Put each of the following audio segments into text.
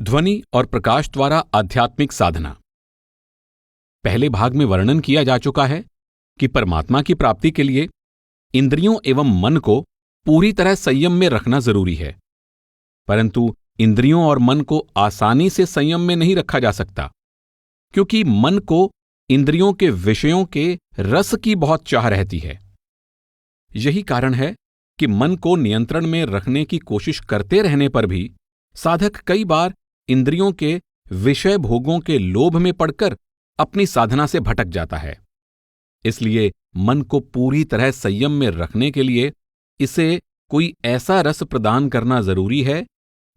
ध्वनि और प्रकाश द्वारा आध्यात्मिक साधना। पहले भाग में वर्णन किया जा चुका है कि परमात्मा की प्राप्ति के लिए इंद्रियों एवं मन को पूरी तरह संयम में रखना जरूरी है, परंतु इंद्रियों और मन को आसानी से संयम में नहीं रखा जा सकता, क्योंकि मन को इंद्रियों के विषयों के रस की बहुत चाह रहती है। यही कारण है कि मन को नियंत्रण में रखने की कोशिश करते रहने पर भी साधक कई बार इंद्रियों के विषय भोगों के लोभ में पड़कर अपनी साधना से भटक जाता है। इसलिए मन को पूरी तरह संयम में रखने के लिए इसे कोई ऐसा रस प्रदान करना जरूरी है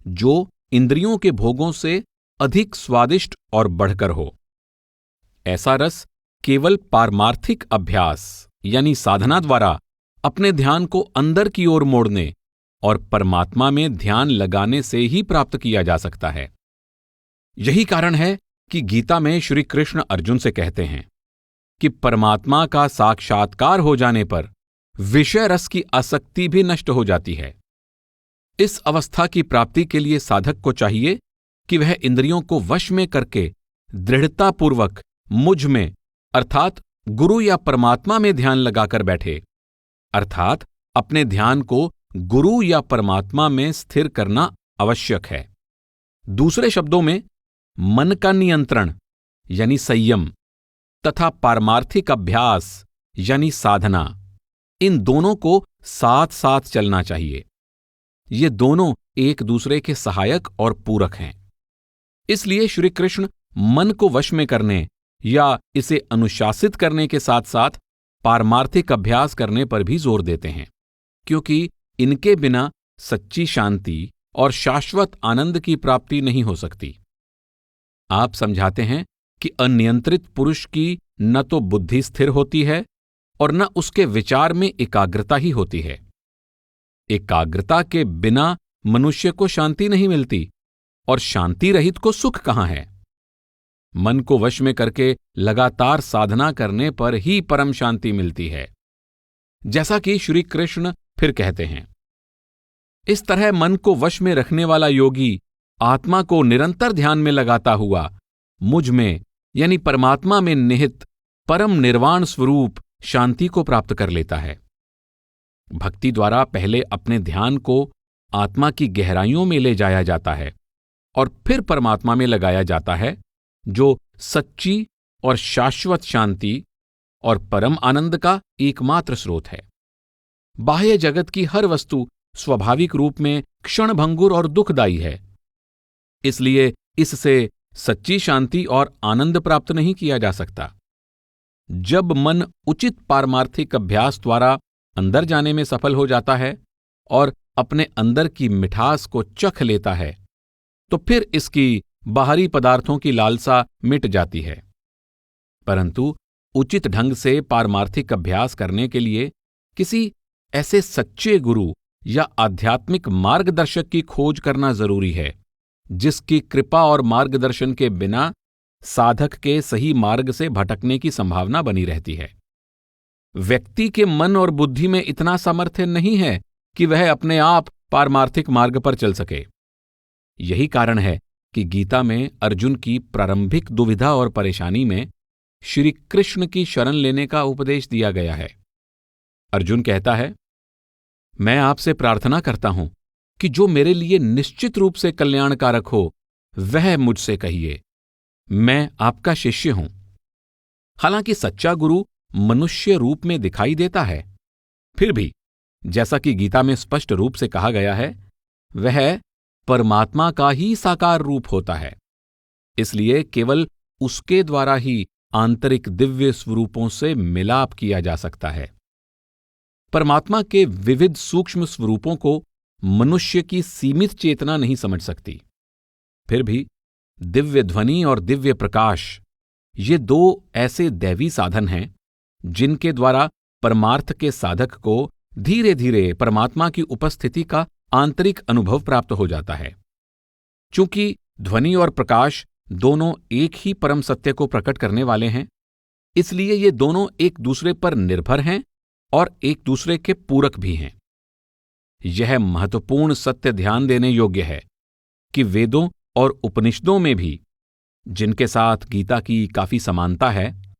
जो इंद्रियों के भोगों से अधिक स्वादिष्ट और बढ़कर हो। ऐसा रस केवल पारमार्थिक अभ्यास यानी साधना द्वारा अपने ध्यान को अंदर की ओर मोड़ने और परमात्मा में ध्यान लगाने से ही प्राप्त किया जा सकता है। यही कारण है कि गीता में श्री कृष्ण अर्जुन से कहते हैं कि परमात्मा का साक्षात्कार हो जाने पर विषय रस की आसक्ति भी नष्ट हो जाती है। इस अवस्था की प्राप्ति के लिए साधक को चाहिए कि वह इंद्रियों को वश में करके दृढ़तापूर्वक मुझ में अर्थात गुरु या परमात्मा में ध्यान लगाकर बैठे, अर्थात अपने ध्यान को गुरु या परमात्मा में स्थिर करना आवश्यक है। दूसरे शब्दों में मन का नियंत्रण यानी संयम तथा पारमार्थिक अभ्यास यानी साधना, इन दोनों को साथ साथ चलना चाहिए। ये दोनों एक दूसरे के सहायक और पूरक हैं। इसलिए श्री कृष्ण मन को वश में करने या इसे अनुशासित करने के साथ साथ पारमार्थिक अभ्यास करने पर भी जोर देते हैं, क्योंकि इनके बिना सच्ची शांति और शाश्वत आनंद की प्राप्ति नहीं हो सकती। आप समझाते हैं कि अनियंत्रित पुरुष की न तो बुद्धि स्थिर होती है और न उसके विचार में एकाग्रता ही होती है। एकाग्रता के बिना मनुष्य को शांति नहीं मिलती और शांति रहित को सुख कहाँ है। मन को वश में करके लगातार साधना करने पर ही परम शांति मिलती है। जैसा कि श्री कृष्ण फिर कहते हैं, इस तरह मन को वश में रखने वाला योगी आत्मा को निरंतर ध्यान में लगाता हुआ मुझ में यानी परमात्मा में निहित परम निर्वाण स्वरूप शांति को प्राप्त कर लेता है। भक्ति द्वारा पहले अपने ध्यान को आत्मा की गहराइयों में ले जाया जाता है और फिर परमात्मा में लगाया जाता है, जो सच्ची और शाश्वत शांति और परम आनंद का एकमात्र स्रोत है। बाह्य जगत की हर वस्तु स्वाभाविक रूप में क्षणभंगुर और दुखदायी है, इसलिए इससे सच्ची शांति और आनंद प्राप्त नहीं किया जा सकता। जब मन उचित पारमार्थिक अभ्यास द्वारा अंदर जाने में सफल हो जाता है और अपने अंदर की मिठास को चख लेता है, तो फिर इसकी बाहरी पदार्थों की लालसा मिट जाती है। परंतु उचित ढंग से पारमार्थिक अभ्यास करने के लिए किसी ऐसे सच्चे गुरु या आध्यात्मिक मार्गदर्शक की खोज करना जरूरी है, जिसकी कृपा और मार्गदर्शन के बिना साधक के सही मार्ग से भटकने की संभावना बनी रहती है। व्यक्ति के मन और बुद्धि में इतना सामर्थ्य नहीं है कि वह अपने आप पारमार्थिक मार्ग पर चल सके। यही कारण है कि गीता में अर्जुन की प्रारंभिक दुविधा और परेशानी में श्री कृष्ण की शरण लेने का उपदेश दिया गया है। अर्जुन कहता है, मैं आपसे प्रार्थना करता हूं कि जो मेरे लिए निश्चित रूप से कल्याणकारक हो वह मुझसे कहिए। मैं आपका शिष्य हूं। हालांकि सच्चा गुरु मनुष्य रूप में दिखाई देता है, फिर भी जैसा कि गीता में स्पष्ट रूप से कहा गया है, वह परमात्मा का ही साकार रूप होता है। इसलिए केवल उसके द्वारा ही आंतरिक दिव्य स्वरूपों से मिलाप किया जा सकता है। परमात्मा के विविध सूक्ष्म स्वरूपों को मनुष्य की सीमित चेतना नहीं समझ सकती। फिर भी दिव्य ध्वनि और दिव्य प्रकाश, ये दो ऐसे दैवी साधन हैं जिनके द्वारा परमार्थ के साधक को धीरे धीरे परमात्मा की उपस्थिति का आंतरिक अनुभव प्राप्त हो जाता है। चूंकि ध्वनि और प्रकाश दोनों एक ही परम सत्य को प्रकट करने वाले हैं, इसलिए ये दोनों एक दूसरे पर निर्भर हैं और एक दूसरे के पूरक भी हैं। यह महत्वपूर्ण सत्य ध्यान देने योग्य है कि वेदों और उपनिषदों में भी, जिनके साथ गीता की काफी समानता है,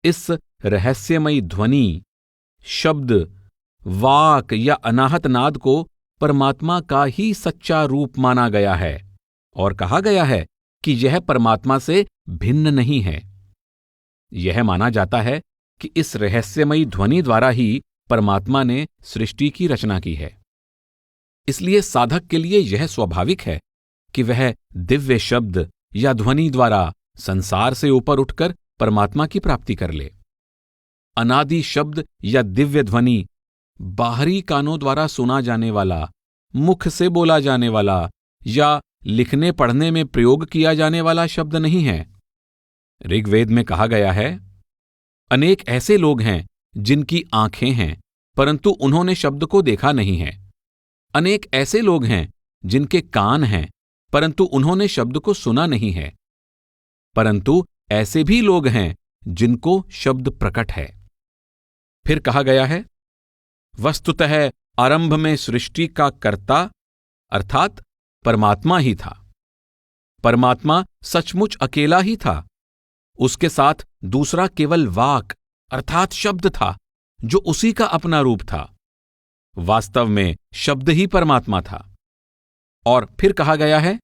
इस रहस्यमयी ध्वनि, शब्द, वाक या अनाहत नाद को परमात्मा का ही सच्चा रूप माना गया है और कहा गया है कि यह परमात्मा से भिन्न नहीं है। यह माना जाता है कि इस रहस्यमयी ध्वनि द्वारा ही परमात्मा ने सृष्टि की रचना की है। इसलिए साधक के लिए यह स्वाभाविक है कि वह दिव्य शब्द या ध्वनि द्वारा संसार से ऊपर उठकर परमात्मा की प्राप्ति कर ले। अनादि शब्द या दिव्य ध्वनि बाहरी कानों द्वारा सुना जाने वाला, मुख से बोला जाने वाला या लिखने पढ़ने में प्रयोग किया जाने वाला शब्द नहीं है। ऋग्वेद में कहा गया है, अनेक ऐसे लोग हैं जिनकी आंखें हैं परंतु उन्होंने शब्द को देखा नहीं है। अनेक ऐसे लोग हैं जिनके कान हैं परंतु उन्होंने शब्द को सुना नहीं है। परंतु ऐसे भी लोग हैं जिनको शब्द प्रकट है। फिर कहा गया है, वस्तुतः आरंभ में सृष्टि का कर्ता अर्थात परमात्मा ही था। परमात्मा सचमुच अकेला ही था। उसके साथ दूसरा केवल वाक अर्थात शब्द था, जो उसी का अपना रूप था। वास्तव में शब्द ही परमात्मा था। और फिर कहा गया है,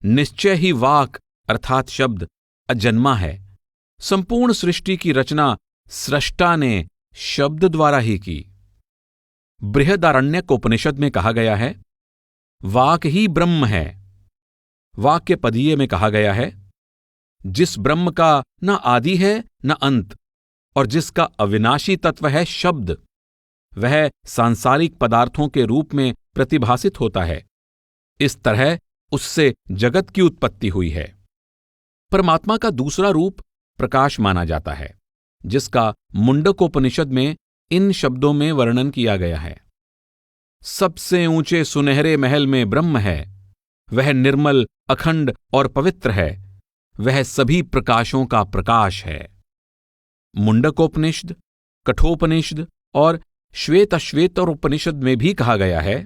निश्चय ही वाक अर्थात शब्द अजन्मा है। संपूर्ण सृष्टि की रचना सृष्टा ने शब्द द्वारा ही की। बृहदारण्यक उपनिषद में कहा गया है, वाक ही ब्रह्म है। वाक्य पदीय में कहा गया है, जिस ब्रह्म का न आदि है न अंत और जिसका अविनाशी तत्व है शब्द, वह सांसारिक पदार्थों के रूप में प्रतिभासित होता है। इस तरह उससे जगत की उत्पत्ति हुई है। परमात्मा का दूसरा रूप प्रकाश माना जाता है, जिसका मुंडकोपनिषद में इन शब्दों में वर्णन किया गया है, सबसे ऊंचे सुनहरे महल में ब्रह्म है। वह निर्मल, अखंड और पवित्र है। वह सभी प्रकाशों का प्रकाश है। मुंडकोपनिषद, कठोपनिषद और श्वेतश्वेतर उपनिषद में भी कहा गया है,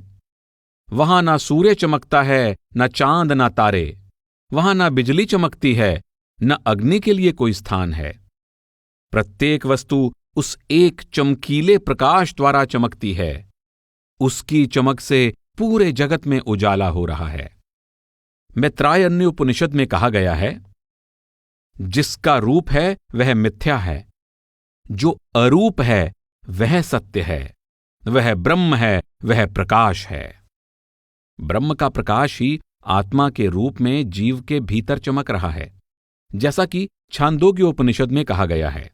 वहां ना सूर्य चमकता है, न चांद न तारे, वहां ना बिजली चमकती है, न अग्नि के लिए कोई स्थान है। प्रत्येक वस्तु उस एक चमकीले प्रकाश द्वारा चमकती है। उसकी चमक से पूरे जगत में उजाला हो रहा है। मैत्रायण्य उपनिषद में कहा गया है, जिसका रूप है वह मिथ्या है, जो अरूप है वह सत्य है, वह ब्रह्म है, वह प्रकाश है। ब्रह्म का प्रकाश ही आत्मा के रूप में जीव के भीतर चमक रहा है, जैसा कि छांदोग्य उपनिषद में कहा गया है।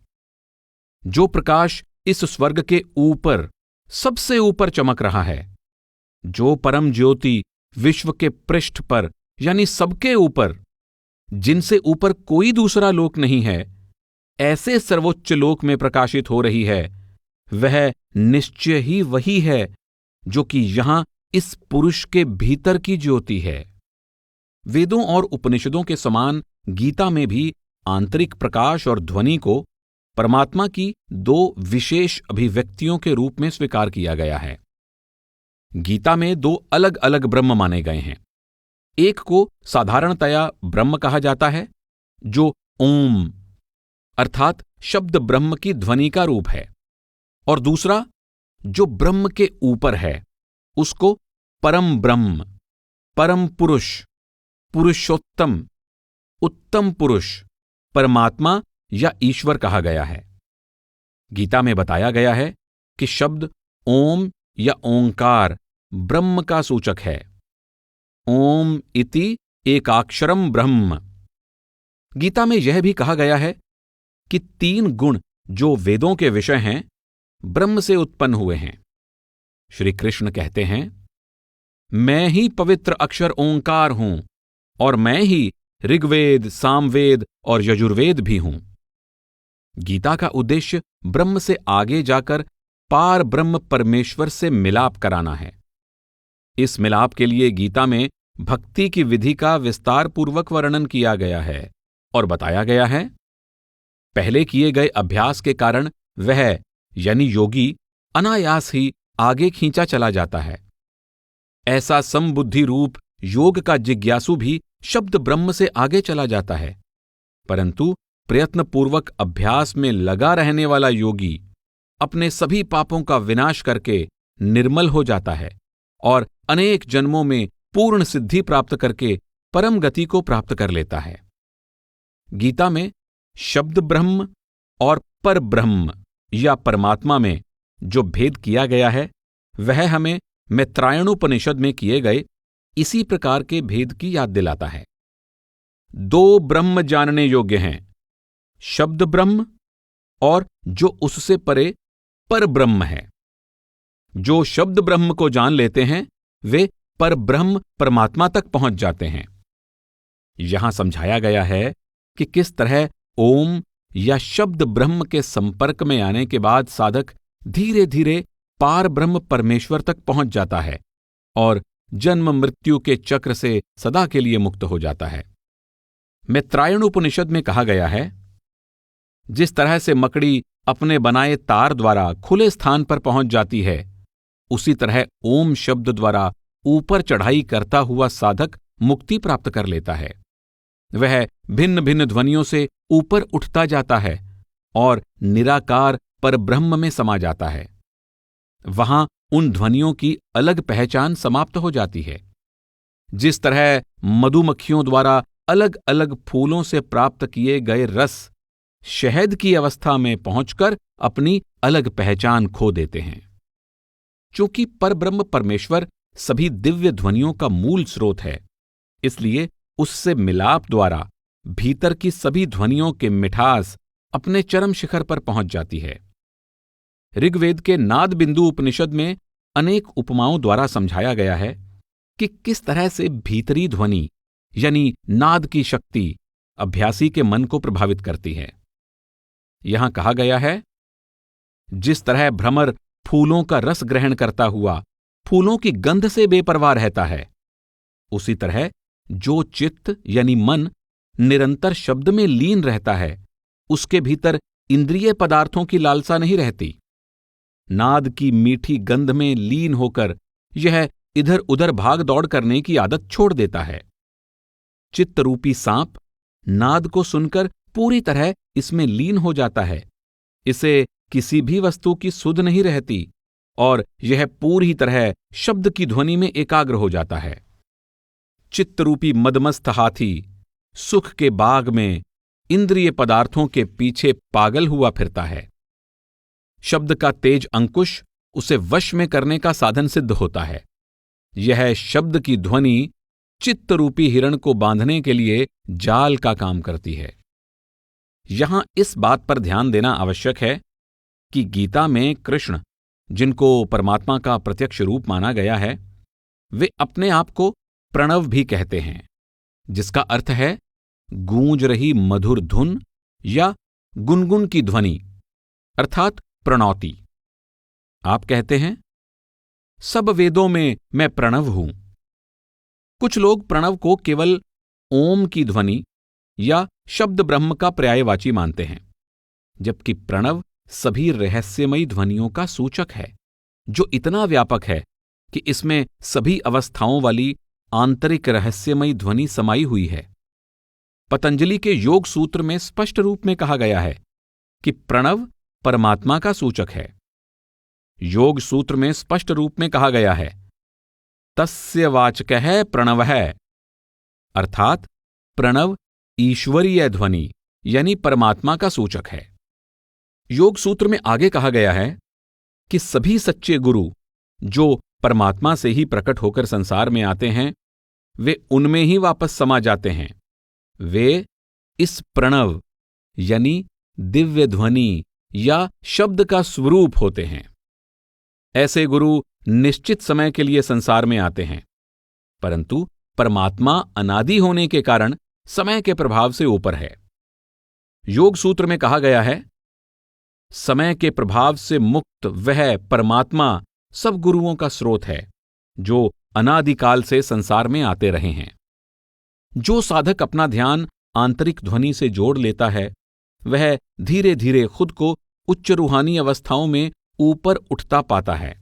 जो प्रकाश इस स्वर्ग के ऊपर, सबसे ऊपर चमक रहा है, जो परम ज्योति विश्व के पृष्ठ पर यानी सबके ऊपर, जिनसे ऊपर कोई दूसरा लोक नहीं है, ऐसे सर्वोच्च लोक में प्रकाशित हो रही है, वह निश्चय ही वही है जो कि यहां इस पुरुष के भीतर की ज्योति है। वेदों और उपनिषदों के समान गीता में भी आंतरिक प्रकाश और ध्वनि को परमात्मा की दो विशेष अभिव्यक्तियों के रूप में स्वीकार किया गया है। गीता में दो अलग अलग ब्रह्म माने गए हैं। एक को साधारणतया ब्रह्म कहा जाता है, जो ओम अर्थात शब्द ब्रह्म की ध्वनि का रूप है, और दूसरा जो ब्रह्म के ऊपर है, उसको परम ब्रह्म, परम पुरुष, पुरुषोत्तम, उत्तम पुरुष, परमात्मा या ईश्वर कहा गया है। गीता में बताया गया है कि शब्द ओम या ओंकार ब्रह्म का सूचक है। ओम इति एकाक्षरम ब्रह्म। गीता में यह भी कहा गया है कि 3 गुण जो वेदों के विषय हैं, ब्रह्म से उत्पन्न हुए हैं। श्री कृष्ण कहते हैं, मैं ही पवित्र अक्षर ओंकार हूं और मैं ही ऋग्वेद, सामवेद और यजुर्वेद भी हूं। गीता का उद्देश्य ब्रह्म से आगे जाकर पार ब्रह्म परमेश्वर से मिलाप कराना है। इस मिलाप के लिए गीता में भक्ति की विधि का विस्तार पूर्वक वर्णन किया गया है और बताया गया है, पहले किए गए अभ्यास के कारण वह यानी योगी अनायास ही आगे खींचा चला जाता है। ऐसा समबुद्धि रूप योग का जिज्ञासु भी शब्द ब्रह्म से आगे चला जाता है, परंतु प्रयत्नपूर्वक अभ्यास में लगा रहने वाला योगी अपने सभी पापों का विनाश करके निर्मल हो जाता है और अनेक जन्मों में पूर्ण सिद्धि प्राप्त करके परम गति को प्राप्त कर लेता है। गीता में शब्द ब्रह्म और पर ब्रह्म या परमात्मा में जो भेद किया गया है वह हमें मैत्रायणोपनिषद में किए गए इसी प्रकार के भेद की याद दिलाता है। दो ब्रह्म जानने योग्य हैं, शब्द ब्रह्म और जो उससे परे पर ब्रह्म है। जो शब्द ब्रह्म को जान लेते हैं वे पर ब्रह्म परमात्मा तक पहुंच जाते हैं। यहां समझाया गया है कि किस तरह ओम या शब्द ब्रह्म के संपर्क में आने के बाद साधक धीरे धीरे पार ब्रह्म परमेश्वर तक पहुंच जाता है और जन्म मृत्यु के चक्र से सदा के लिए मुक्त हो जाता है। मैत्रायण उपनिषद में कहा गया है, जिस तरह से मकड़ी अपने बनाए तार द्वारा खुले स्थान पर पहुंच जाती है, उसी तरह ओम शब्द द्वारा ऊपर चढ़ाई करता हुआ साधक मुक्ति प्राप्त कर लेता है। वह भिन्न भिन्न ध्वनियों से ऊपर उठता जाता है और निराकार पर ब्रह्म में समा जाता है। वहां उन ध्वनियों की अलग पहचान समाप्त हो जाती है। जिस तरह मधुमक्खियों द्वारा अलग अलग फूलों से प्राप्त किए गए रस शहद की अवस्था में पहुंचकर अपनी अलग पहचान खो देते हैं। चूंकि परब्रह्म परमेश्वर सभी दिव्य ध्वनियों का मूल स्रोत है, इसलिए उससे मिलाप द्वारा भीतर की सभी ध्वनियों के मिठास अपने चरम शिखर पर पहुंच जाती है। ऋग्वेद के नाद बिंदु उपनिषद में अनेक उपमाओं द्वारा समझाया गया है कि किस तरह से भीतरी ध्वनि यानी नाद की शक्ति अभ्यासी के मन को प्रभावित करती है। यहां कहा गया है, जिस तरह भ्रमर फूलों का रस ग्रहण करता हुआ फूलों की गंध से बेपरवाह रहता है, उसी तरह जो चित्त यानी मन निरंतर शब्द में लीन रहता है, उसके भीतर इंद्रिय पदार्थों की लालसा नहीं रहती। नाद की मीठी गंध में लीन होकर यह इधर उधर भाग दौड़ करने की आदत छोड़ देता है। चित्तरूपी सांप नाद को सुनकर पूरी तरह इसमें लीन हो जाता है। इसे किसी भी वस्तु की सुध नहीं रहती और यह पूरी तरह शब्द की ध्वनि में एकाग्र हो जाता है। चित्तरूपी मदमस्त हाथी सुख के बाग में इंद्रिय पदार्थों के पीछे पागल हुआ फिरता है। शब्द का तेज अंकुश उसे वश में करने का साधन सिद्ध होता है। यह शब्द की ध्वनि चित्तरूपी हिरण को बांधने के लिए जाल का काम करती है। यहां इस बात पर ध्यान देना आवश्यक है कि गीता में कृष्ण, जिनको परमात्मा का प्रत्यक्ष रूप माना गया है, वे अपने आप को प्रणव भी कहते हैं, जिसका अर्थ है गूंज रही मधुर धुन या गुनगुन की ध्वनि अर्थात प्रणौति। आप कहते हैं, सब वेदों में मैं प्रणव हूं। कुछ लोग प्रणव को केवल ओम की ध्वनि या शब्द ब्रह्म का पर्यायवाची मानते हैं, जबकि प्रणव सभी रहस्यमयी ध्वनियों का सूचक है, जो इतना व्यापक है कि इसमें सभी अवस्थाओं वाली आंतरिक रहस्यमयी ध्वनि समाई हुई है। पतंजलि के योग सूत्र में स्पष्ट रूप में कहा गया है कि प्रणव परमात्मा का सूचक है। योग सूत्र में स्पष्ट रूप में कहा गया है, तस्य वाचकः प्रणवः, अर्थात प्रणव ईश्वरीय ध्वनि यानी परमात्मा का सूचक है। योग सूत्र में आगे कहा गया है कि सभी सच्चे गुरु जो परमात्मा से ही प्रकट होकर संसार में आते हैं, वे उनमें ही वापस समा जाते हैं। वे इस प्रणव यानी दिव्य ध्वनि या शब्द का स्वरूप होते हैं। ऐसे गुरु निश्चित समय के लिए संसार में आते हैं, परंतु परमात्मा अनादि होने के कारण समय के प्रभाव से ऊपर है। योग सूत्र में कहा गया है, समय के प्रभाव से मुक्त वह परमात्मा सब गुरुओं का स्रोत है, जो अनादिकाल से संसार में आते रहे हैं। जो साधक अपना ध्यान आंतरिक ध्वनि से जोड़ लेता है, वह धीरे धीरे खुद को उच्च रूहानी अवस्थाओं में ऊपर उठता पाता है।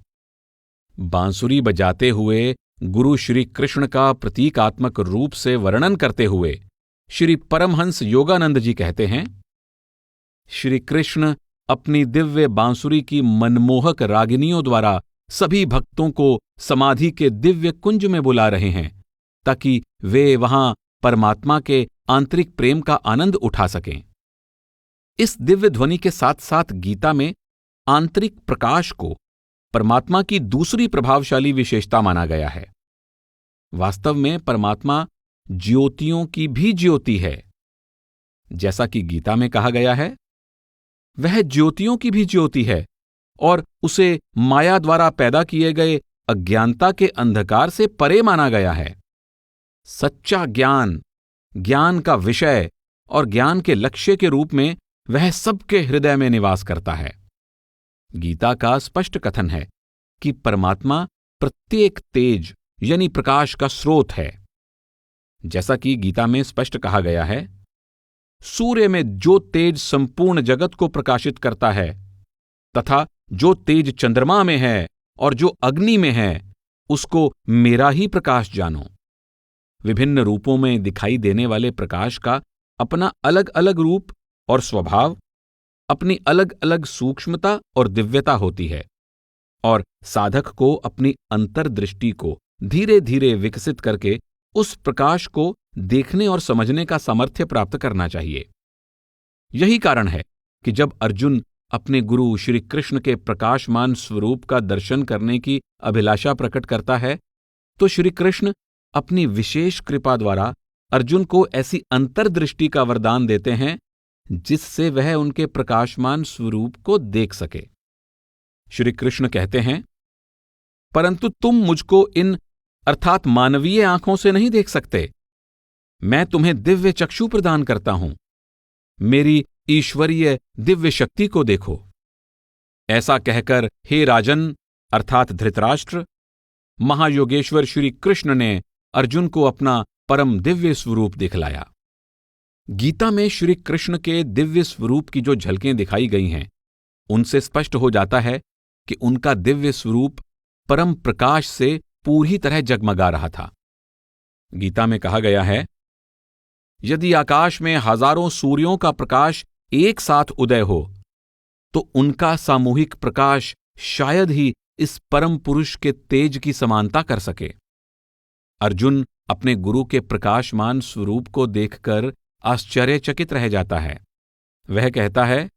बांसुरी बजाते हुए गुरु श्री कृष्ण का प्रतीकात्मक रूप से वर्णन करते हुए श्री परमहंस योगानंद जी कहते हैं, श्री कृष्ण अपनी दिव्य बांसुरी की मनमोहक रागिनियों द्वारा सभी भक्तों को समाधि के दिव्य कुंज में बुला रहे हैं ताकि वे वहां परमात्मा के आंतरिक प्रेम का आनंद उठा सकें। इस दिव्य ध्वनि के साथ साथ गीता में आंतरिक प्रकाश को परमात्मा की दूसरी प्रभावशाली विशेषता माना गया है। वास्तव में परमात्मा ज्योतियों की भी ज्योति है। जैसा कि गीता में कहा गया है, वह ज्योतियों की भी ज्योति है और उसे माया द्वारा पैदा किए गए अज्ञानता के अंधकार से परे माना गया है। सच्चा ज्ञान, ज्ञान का विषय और ज्ञान के लक्ष्य के रूप में वह सबके हृदय में निवास करता है। गीता का स्पष्ट कथन है कि परमात्मा प्रत्येक तेज यानी प्रकाश का स्रोत है। जैसा कि गीता में स्पष्ट कहा गया है, सूर्य में जो तेज संपूर्ण जगत को प्रकाशित करता है तथा जो तेज चंद्रमा में है और जो अग्नि में है, उसको मेरा ही प्रकाश जानो। विभिन्न रूपों में दिखाई देने वाले प्रकाश का अपना अलग अलग रूप और स्वभाव, अपनी अलग अलग सूक्ष्मता और दिव्यता होती है और साधक को अपनी अंतर्दृष्टि को धीरे धीरे विकसित करके उस प्रकाश को देखने और समझने का सामर्थ्य प्राप्त करना चाहिए। यही कारण है कि जब अर्जुन अपने गुरु श्री कृष्ण के प्रकाशमान स्वरूप का दर्शन करने की अभिलाषा प्रकट करता है, तो श्री कृष्ण अपनी विशेष कृपा द्वारा अर्जुन को ऐसी अंतर्दृष्टि का वरदान देते हैं जिससे वह उनके प्रकाशमान स्वरूप को देख सके। श्री कृष्ण कहते हैं, परंतु तुम मुझको इन अर्थात मानवीय आंखों से नहीं देख सकते। मैं तुम्हें दिव्य चक्षु प्रदान करता हूं। मेरी ईश्वरीय दिव्य शक्ति को देखो। ऐसा कहकर हे राजन अर्थात धृतराष्ट्र, महायोगेश्वर श्री कृष्ण ने अर्जुन को अपना परम दिव्य स्वरूप दिखलाया। गीता में श्री कृष्ण के दिव्य स्वरूप की जो झलकें दिखाई गई हैं, उनसे स्पष्ट हो जाता है कि उनका दिव्य स्वरूप परम प्रकाश से पूरी तरह जगमगा रहा था। गीता में कहा गया है, यदि आकाश में हजारों सूर्यों का प्रकाश एक साथ उदय हो तो उनका सामूहिक प्रकाश शायद ही इस परम पुरुष के तेज की समानता कर सके। अर्जुन अपने गुरु के प्रकाशमान स्वरूप को देखकर आश्चर्यचकित रह जाता है। वह कहता है,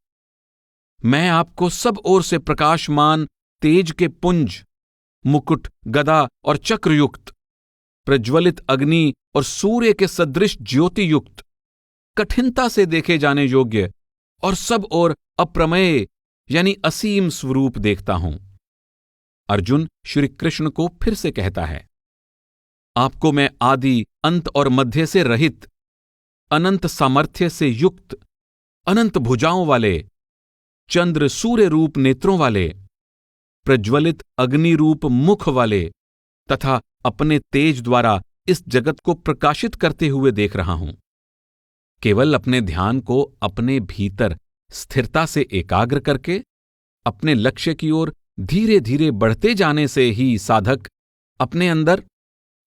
मैं आपको सब ओर से प्रकाशमान तेज के पुंज, मुकुट, गदा और चक्रयुक्त, प्रज्वलित अग्नि और सूर्य के सदृश ज्योति युक्त, कठिनता से देखे जाने योग्य और सब ओर अप्रमेय यानी असीम स्वरूप देखता हूं। अर्जुन श्री कृष्ण को फिर से कहता है, आपको मैं आदि, अंत और मध्य से रहित, अनंत सामर्थ्य से युक्त, अनंत भुजाओं वाले, चंद्र सूर्य रूप नेत्रों वाले, प्रज्वलित अग्नि रूप मुख वाले तथा अपने तेज द्वारा इस जगत को प्रकाशित करते हुए देख रहा हूं। केवल अपने ध्यान को अपने भीतर स्थिरता से एकाग्र करके अपने लक्ष्य की ओर धीरे धीरे बढ़ते जाने से ही साधक अपने अंदर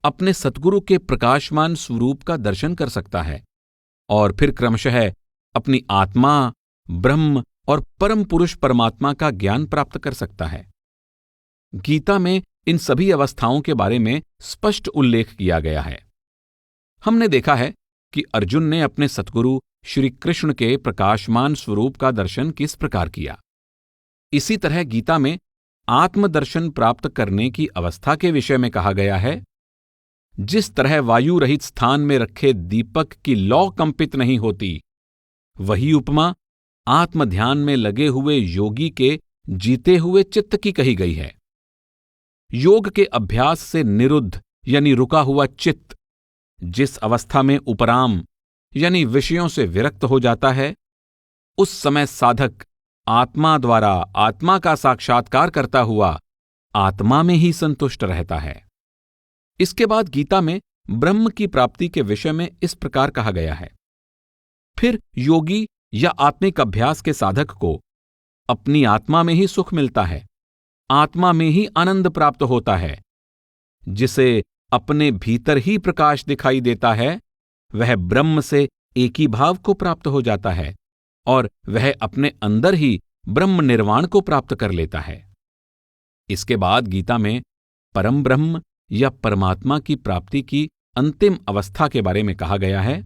अपने सद्गुरु के प्रकाशमान स्वरूप का दर्शन कर सकता है और फिर क्रमशः अपनी आत्मा, ब्रह्म और परम पुरुष परमात्मा का ज्ञान प्राप्त कर सकता है। गीता में इन सभी अवस्थाओं के बारे में स्पष्ट उल्लेख किया गया है। हमने देखा है कि अर्जुन ने अपने सद्गुरु श्री कृष्ण के प्रकाशमान स्वरूप का दर्शन किस प्रकार किया। इसी तरह गीता में आत्मदर्शन प्राप्त करने की अवस्था के विषय में कहा गया है, जिस तरह वायु रहित स्थान में रखे दीपक की लौ कंपित नहीं होती, वही उपमा आत्मध्यान में लगे हुए योगी के जीते हुए चित्त की कही गई है। योग के अभ्यास से निरुद्ध यानी रुका हुआ चित्त जिस अवस्था में उपराम यानी विषयों से विरक्त हो जाता है, उस समय साधक आत्मा द्वारा आत्मा का साक्षात्कार करता हुआ आत्मा में ही संतुष्ट रहता है। इसके बाद गीता में ब्रह्म की प्राप्ति के विषय में इस प्रकार कहा गया है, फिर योगी या आत्मिक अभ्यास के साधक को अपनी आत्मा में ही सुख मिलता है, आत्मा में ही आनंद प्राप्त होता है। जिसे अपने भीतर ही प्रकाश दिखाई देता है, वह ब्रह्म से एक ही भाव को प्राप्त हो जाता है और वह अपने अंदर ही ब्रह्म निर्वाण को प्राप्त कर लेता है। इसके बाद गीता में परम ब्रह्म या परमात्मा की प्राप्ति की अंतिम अवस्था के बारे में कहा गया है।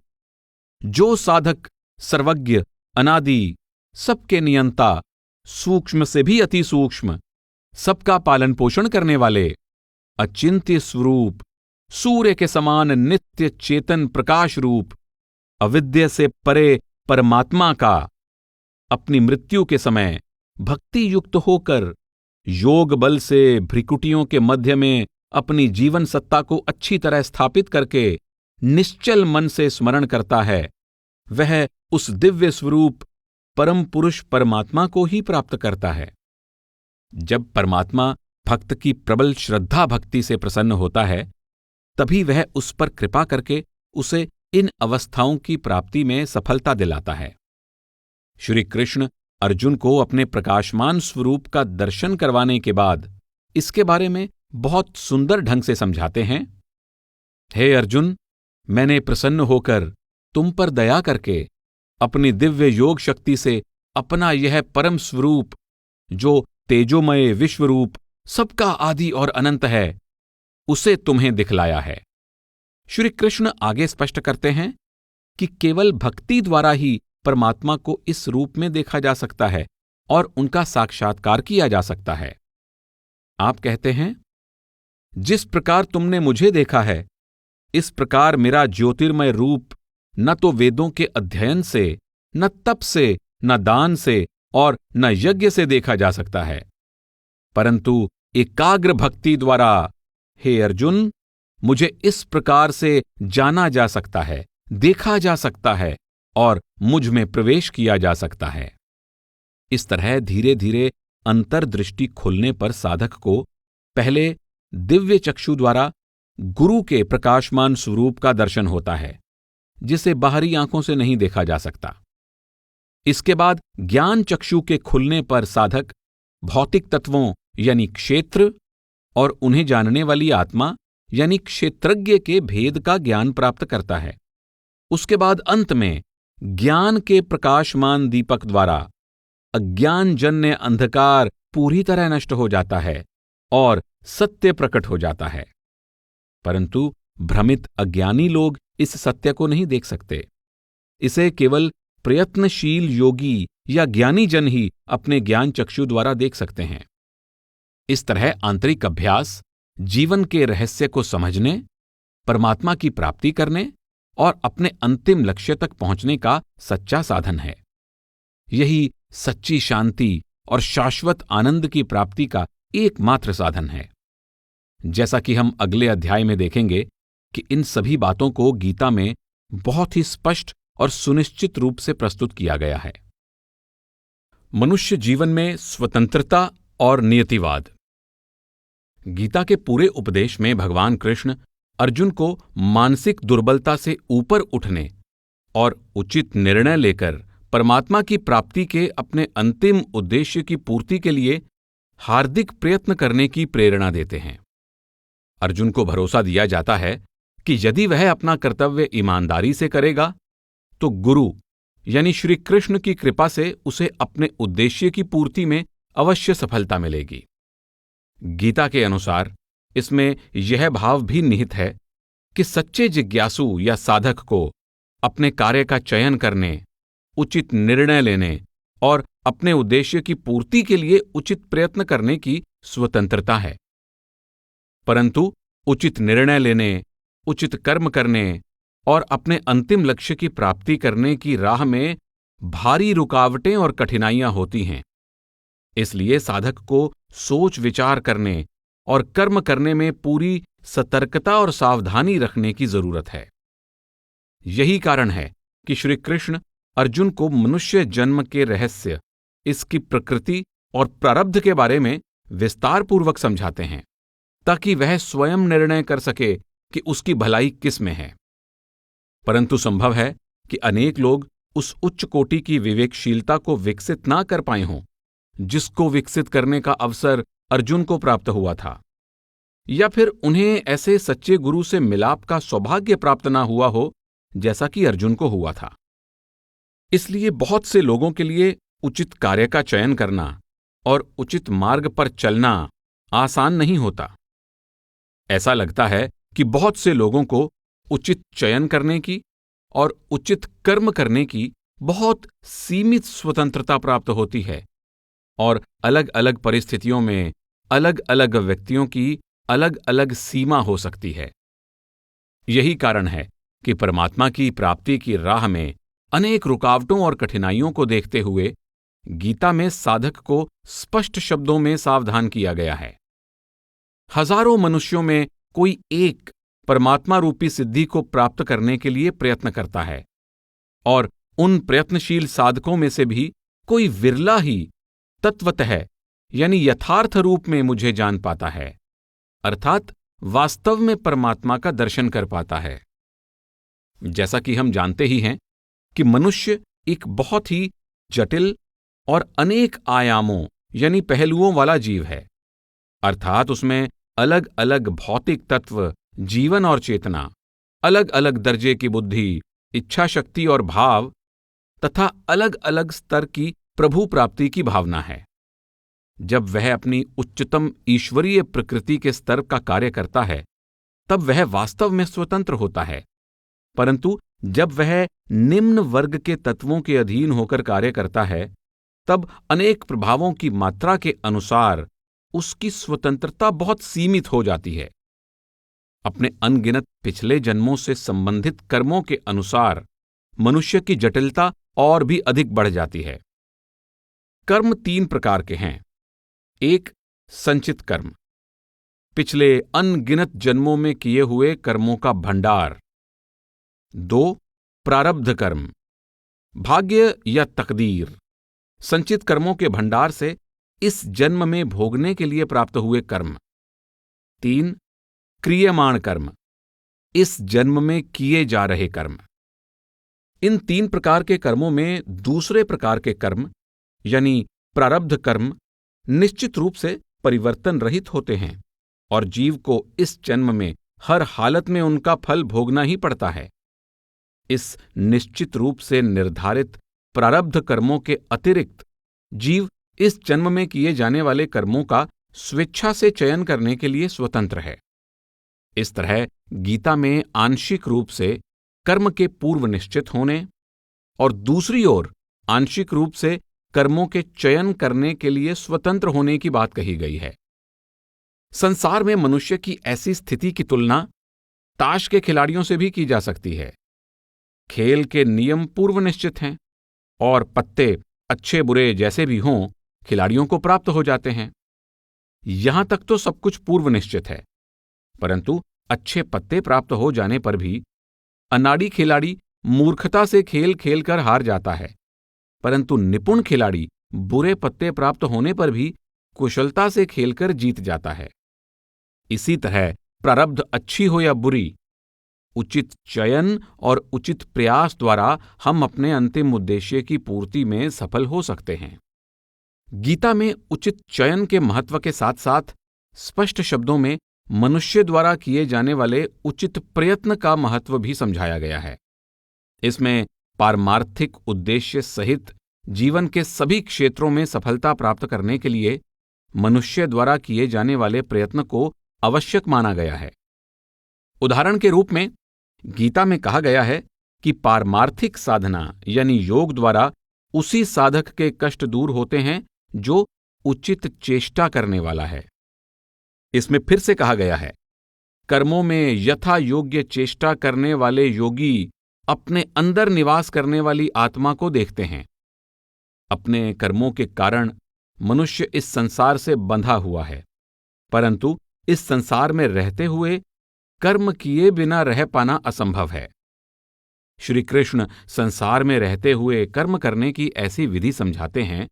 जो साधक सर्वज्ञ, अनादि, सबके नियंता, सूक्ष्म से भी अति सूक्ष्म, सबका पालन पोषण करने वाले, अचिंत्य स्वरूप, सूर्य के समान नित्य चेतन प्रकाश रूप, अविद्या से परे परमात्मा का अपनी मृत्यु के समय भक्ति युक्त होकर योग बल से भ्रिकुटियों के मध्य में अपनी जीवन सत्ता को अच्छी तरह स्थापित करके निश्चल मन से स्मरण करता है, वह उस दिव्य स्वरूप परम पुरुष परमात्मा को ही प्राप्त करता है। जब परमात्मा भक्त की प्रबल श्रद्धा भक्ति से प्रसन्न होता है, तभी वह उस पर कृपा करके उसे इन अवस्थाओं की प्राप्ति में सफलता दिलाता है। श्री कृष्ण अर्जुन को अपने प्रकाशमान स्वरूप का दर्शन करवाने के बाद इसके बारे में बहुत सुंदर ढंग से समझाते हैं। हे अर्जुन, मैंने प्रसन्न होकर तुम पर दया करके अपनी दिव्य योग शक्ति से अपना यह परम स्वरूप, जो तेजोमय विश्वरूप सबका आदि और अनंत है, उसे तुम्हें दिखलाया है। श्री कृष्ण आगे स्पष्ट करते हैं कि केवल भक्ति द्वारा ही परमात्मा को इस रूप में देखा जा सकता है और उनका साक्षात्कार किया जा सकता है। आप कहते हैं, जिस प्रकार तुमने मुझे देखा है, इस प्रकार मेरा ज्योतिर्मय रूप न तो वेदों के अध्ययन से, न तप से, न दान से और न यज्ञ से देखा जा सकता है, परंतु एकाग्र भक्ति द्वारा, हे अर्जुन, मुझे इस प्रकार से जाना जा सकता है, देखा जा सकता है और मुझ में प्रवेश किया जा सकता है। इस तरह धीरे धीरे अंतर्दृष्टि खुलने पर साधक को पहले दिव्य चक्षु द्वारा गुरु के प्रकाशमान स्वरूप का दर्शन होता है, जिसे बाहरी आंखों से नहीं देखा जा सकता। इसके बाद ज्ञान चक्षु के खुलने पर साधक भौतिक तत्वों यानी क्षेत्र और उन्हें जानने वाली आत्मा यानी क्षेत्रज्ञ के भेद का ज्ञान प्राप्त करता है। उसके बाद अंत में ज्ञान के प्रकाशमान दीपक द्वारा अज्ञानजन्य अंधकार पूरी तरह नष्ट हो जाता है और सत्य प्रकट हो जाता है। परंतु भ्रमित अज्ञानी लोग इस सत्य को नहीं देख सकते। इसे केवल प्रयत्नशील योगी या ज्ञानी जन ही अपने ज्ञान चक्षु द्वारा देख सकते हैं। इस तरह आंतरिक अभ्यास जीवन के रहस्य को समझने, परमात्मा की प्राप्ति करने और अपने अंतिम लक्ष्य तक पहुंचने का सच्चा साधन है। यही सच्ची शांति और शाश्वत आनंद की प्राप्ति का एकमात्र साधन है। जैसा कि हम अगले अध्याय में देखेंगे कि इन सभी बातों को गीता में बहुत ही स्पष्ट और सुनिश्चित रूप से प्रस्तुत किया गया है। मनुष्य जीवन में स्वतंत्रता और नियतिवाद। गीता के पूरे उपदेश में भगवान कृष्ण अर्जुन को मानसिक दुर्बलता से ऊपर उठने और उचित निर्णय लेकर परमात्मा की प्राप्ति के अपने अंतिम उद्देश्य की पूर्ति के लिए हार्दिक प्रयत्न करने की प्रेरणा देते हैं। अर्जुन को भरोसा दिया जाता है कि यदि वह अपना कर्तव्य ईमानदारी से करेगा तो गुरु यानी श्री कृष्ण की कृपा से उसे अपने उद्देश्य की पूर्ति में अवश्य सफलता मिलेगी। गीता के अनुसार इसमें यह भाव भी निहित है कि सच्चे जिज्ञासु या साधक को अपने कार्य का चयन करने, उचित निर्णय लेने और अपने उद्देश्य की पूर्ति के लिए उचित प्रयत्न करने की स्वतंत्रता है। परंतु उचित निर्णय लेने, उचित कर्म करने और अपने अंतिम लक्ष्य की प्राप्ति करने की राह में भारी रुकावटें और कठिनाइयां होती हैं। इसलिए साधक को सोच विचार करने और कर्म करने में पूरी सतर्कता और सावधानी रखने की जरूरत है। यही कारण है कि श्री कृष्ण अर्जुन को मनुष्य जन्म के रहस्य, इसकी प्रकृति और प्रारब्ध के बारे में विस्तारपूर्वक समझाते हैं, ताकि वह स्वयं निर्णय कर सके कि उसकी भलाई किस में है। परंतु संभव है कि अनेक लोग उस उच्च कोटि की विवेकशीलता को विकसित ना कर पाए हों, जिसको विकसित करने का अवसर अर्जुन को प्राप्त हुआ था। या फिर उन्हें ऐसे सच्चे गुरु से मिलाप का सौभाग्य प्राप्त ना हुआ हो जैसा कि अर्जुन को हुआ था। इसलिए बहुत से लोगों के लिए उचित कार्य का चयन करना और उचित मार्ग पर चलना आसान नहीं होता। ऐसा लगता है कि बहुत से लोगों को उचित चयन करने की और उचित कर्म करने की बहुत सीमित स्वतंत्रता प्राप्त होती है और अलग अलग परिस्थितियों में अलग अलग व्यक्तियों की अलग अलग सीमा हो सकती है। यही कारण है कि परमात्मा की प्राप्ति की राह में अनेक रुकावटों और कठिनाइयों को देखते हुए गीता में साधक को स्पष्ट शब्दों में सावधान किया गया है। हजारों मनुष्यों में कोई एक परमात्मा रूपी सिद्धि को प्राप्त करने के लिए प्रयत्न करता है और उन प्रयत्नशील साधकों में से भी कोई विरला ही तत्वतः यानी यथार्थ रूप में मुझे जान पाता है, अर्थात वास्तव में परमात्मा का दर्शन कर पाता है। जैसा कि हम जानते ही हैं कि मनुष्य एक बहुत ही जटिल और अनेक आयामों यानी पहलुओं वाला जीव है, अर्थात उसमें अलग अलग भौतिक तत्व, जीवन और चेतना, अलग अलग दर्जे की बुद्धि, इच्छा शक्ति और भाव तथा अलग अलग स्तर की प्रभु प्राप्ति की भावना है। जब वह अपनी उच्चतम ईश्वरीय प्रकृति के स्तर का कार्य करता है तब वह वास्तव में स्वतंत्र होता है, परंतु जब वह निम्न वर्ग के तत्वों के अधीन होकर कार्य करता है तब अनेक प्रभावों की मात्रा के अनुसार उसकी स्वतंत्रता बहुत सीमित हो जाती है। अपने अनगिनत पिछले जन्मों से संबंधित कर्मों के अनुसार मनुष्य की जटिलता और भी अधिक बढ़ जाती है। कर्म 3 प्रकार के हैं। 1. संचित कर्म, पिछले अनगिनत जन्मों में किए हुए कर्मों का भंडार। 2. प्रारब्ध कर्म, भाग्य या तकदीर, संचित कर्मों के भंडार से इस जन्म में भोगने के लिए प्राप्त हुए कर्म। 3. क्रियमाण कर्म, इस जन्म में किए जा रहे कर्म। इन 3 प्रकार के कर्मों में दूसरे प्रकार के कर्म यानी प्रारब्ध कर्म निश्चित रूप से परिवर्तन रहित होते हैं और जीव को इस जन्म में हर हालत में उनका फल भोगना ही पड़ता है। इस निश्चित रूप से निर्धारित प्रारब्ध कर्मों के अतिरिक्त जीव इस जन्म में किए जाने वाले कर्मों का स्वेच्छा से चयन करने के लिए स्वतंत्र है। इस तरह गीता में आंशिक रूप से कर्म के पूर्व निश्चित होने और दूसरी ओर आंशिक रूप से कर्मों के चयन करने के लिए स्वतंत्र होने की बात कही गई है। संसार में मनुष्य की ऐसी स्थिति की तुलना ताश के खिलाड़ियों से भी की जा सकती है। खेल के नियम पूर्व निश्चित हैं और पत्ते अच्छे बुरे जैसे भी हों खिलाड़ियों को प्राप्त हो जाते हैं। यहां तक तो सब कुछ पूर्व निश्चित है, परंतु अच्छे पत्ते प्राप्त हो जाने पर भी अनाड़ी खिलाड़ी मूर्खता से खेल खेलकर हार जाता है, परंतु निपुण खिलाड़ी बुरे पत्ते प्राप्त होने पर भी कुशलता से खेलकर जीत जाता है। इसी तरह प्रारब्ध अच्छी हो या बुरी, उचित चयन और उचित प्रयास द्वारा हम अपने अंतिम उद्देश्य की पूर्ति में सफल हो सकते हैं। गीता में उचित चयन के महत्व के साथ साथ स्पष्ट शब्दों में मनुष्य द्वारा किए जाने वाले उचित प्रयत्न का महत्व भी समझाया गया है। इसमें पारमार्थिक उद्देश्य सहित जीवन के सभी क्षेत्रों में सफलता प्राप्त करने के लिए मनुष्य द्वारा किए जाने वाले प्रयत्न को आवश्यक माना गया है। उदाहरण के रूप में गीता में कहा गया है कि पारमार्थिक साधना यानी योग द्वारा उसी साधक के कष्ट दूर होते हैं जो उचित चेष्टा करने वाला है। इसमें फिर से कहा गया है, कर्मों में यथा योग्य चेष्टा करने वाले योगी अपने अंदर निवास करने वाली आत्मा को देखते हैं। अपने कर्मों के कारण मनुष्य इस संसार से बंधा हुआ है, परंतु इस संसार में रहते हुए कर्म किए बिना रह पाना असंभव है। श्री कृष्ण संसार में रहते हुए कर्म करने की ऐसी विधि समझाते हैं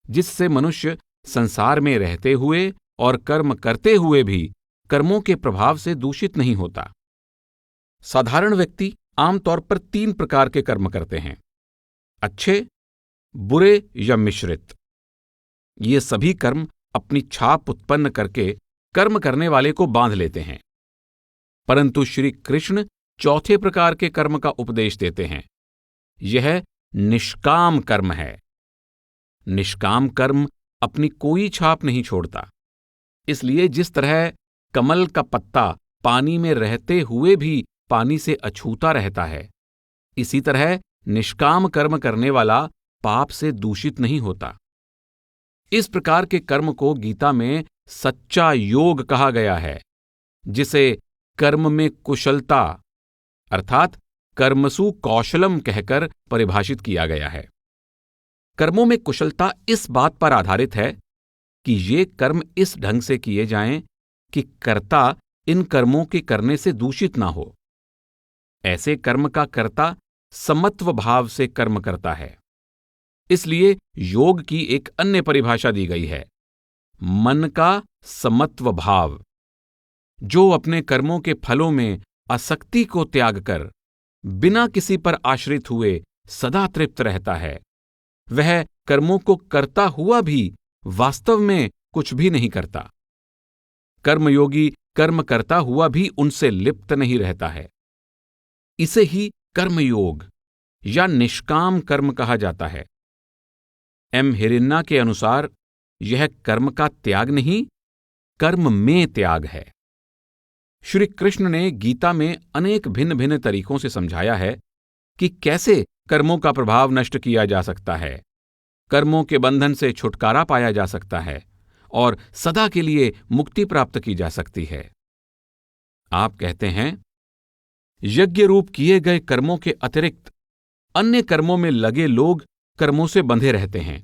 जिससे मनुष्य संसार में रहते हुए और कर्म करते हुए भी कर्मों के प्रभाव से दूषित नहीं होता। साधारण व्यक्ति आमतौर पर 3 प्रकार के कर्म करते हैं, अच्छे, बुरे या मिश्रित। ये सभी कर्म अपनी छाप उत्पन्न करके कर्म करने वाले को बांध लेते हैं। परंतु श्री कृष्ण चौथे प्रकार के कर्म का उपदेश देते हैं। यह निष्काम कर्म है। निष्काम कर्म अपनी कोई छाप नहीं छोड़ता। इसलिए जिस तरह कमल का पत्ता पानी में रहते हुए भी पानी से अछूता रहता है, इसी तरह निष्काम कर्म करने वाला पाप से दूषित नहीं होता। इस प्रकार के कर्म को गीता में सच्चा योग कहा गया है, जिसे कर्म में कुशलता अर्थात कर्मसु कौशलम कहकर परिभाषित किया गया है। कर्मों में कुशलता इस बात पर आधारित है कि ये कर्म इस ढंग से किए जाएं कि कर्ता इन कर्मों के करने से दूषित ना हो। ऐसे कर्म का कर्ता समत्व भाव से कर्म करता है। इसलिए योग की एक अन्य परिभाषा दी गई है, मन का समत्व भाव। जो अपने कर्मों के फलों में आसक्ति को त्याग कर बिना किसी पर आश्रित हुए सदा तृप्त रहता है, वह कर्मों को करता हुआ भी वास्तव में कुछ भी नहीं करता। कर्मयोगी कर्म करता हुआ भी उनसे लिप्त नहीं रहता है। इसे ही कर्मयोग या निष्काम कर्म कहा जाता है। एम हिरिन्ना के अनुसार यह कर्म का त्याग नहीं, कर्म में त्याग है। श्री कृष्ण ने गीता में अनेक भिन्न भिन्न तरीकों से समझाया है कि कैसे कर्मों का प्रभाव नष्ट किया जा सकता है, कर्मों के बंधन से छुटकारा पाया जा सकता है और सदा के लिए मुक्ति प्राप्त की जा सकती है। आप कहते हैं, यज्ञ रूप किए गए कर्मों के अतिरिक्त अन्य कर्मों में लगे लोग कर्मों से बंधे रहते हैं।